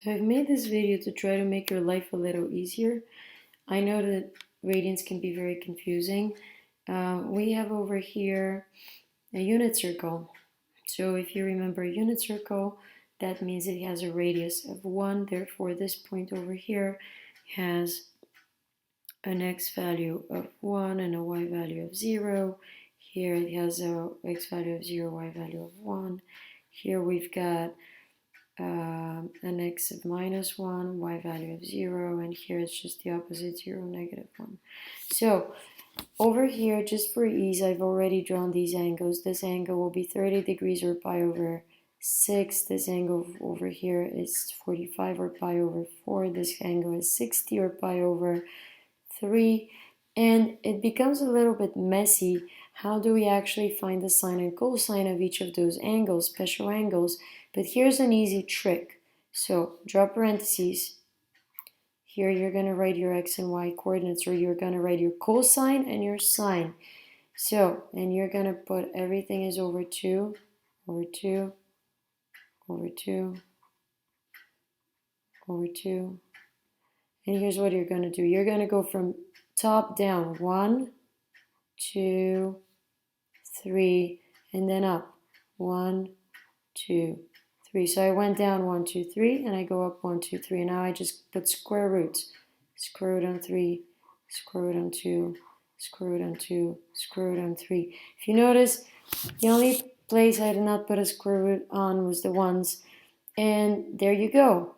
So I've made this video to try to make your life a little easier. I know that radians can be very confusing. We have over here a unit circle. So if you remember a unit circle, that means it has a radius of 1. Therefore, this point over here has an x value of 1 and a y value of 0. Here it has a x value of 0, y value of 1. Here we've got an x of -1, y value of 0, and here it's just the opposite, 0, -1. So over here, just for ease, I've already drawn these angles. This angle will be 30 degrees or pi over 6. This angle over here is 45 or pi over 4. This angle is 60 or pi over 3. And it becomes a little bit messy. How do we actually find the sine and cosine of each of those angles, special angles? But here's an easy trick. So draw parentheses. Here you're going to write your x and y coordinates, or you're going to write your cosine and your sine. So, and you're going to put everything is over 2, over 2, over 2, over 2. And here's what you're going to do. You're going to go from top down, 1, 2, 3, and then up, 1, 2, 3. So I went down 1, 2, 3, and I go up 1, 2, 3. And now I just put square roots. Square root on 3, square root on 2, square root on 2, square root on 3. If you notice, the only place I did not put a square root on was the ones. And there you go.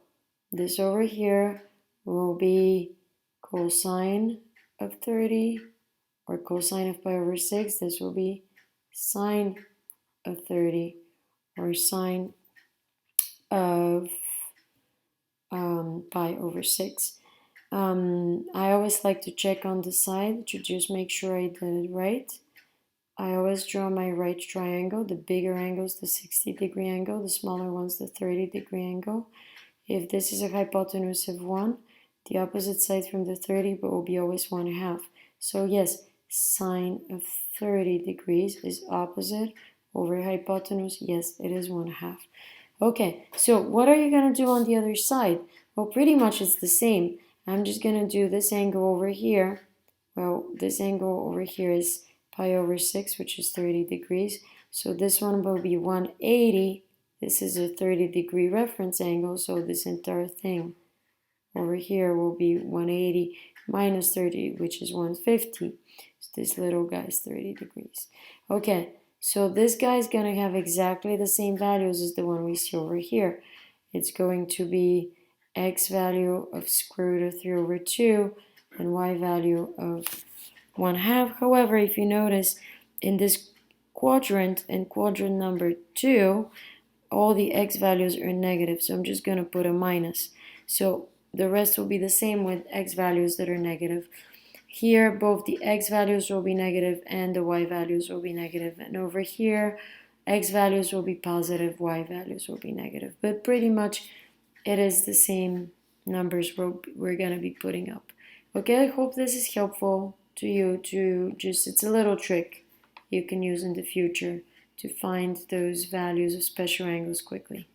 This over here will be cosine of 30, or cosine of pi over 6. This will be sine of 30, or sine of pi over 6. I always like to check on the side to just make sure I did it right. I always draw my right triangle. The bigger angle is the 60-degree angle, the smaller one's the 30-degree angle. If this is a hypotenuse of 1, the opposite side from the 30 will be always 1/2. So yes, sine of 30 degrees is opposite over hypotenuse. Yes, it is 1/2. Okay, so what are you going to do on the other side? Well, pretty much it's the same. I'm just going to do this angle over here. Well, this angle over here is pi over 6, which is 30 degrees. So this one will be 180. This is a 30-degree reference angle, so this entire thing over here will be 180 minus 30, which is 150. So this little guy is 30 degrees. Okay, so this guy is going to have exactly the same values as the one we see over here. It's going to be x value of square root of 3 over 2 and y value of 1/2. However, if you notice, in this quadrant, in quadrant number 2, all the x values are negative, so I'm just going to put a minus. So the rest will be the same with x values that are negative. Here, both the x values will be negative and the y values will be negative. And over here, x values will be positive, y values will be negative. But pretty much it is the same numbers we're going to be putting up. Okay, I hope this is helpful to you to just, it's a little trick you can use in the future to find those values of special angles quickly.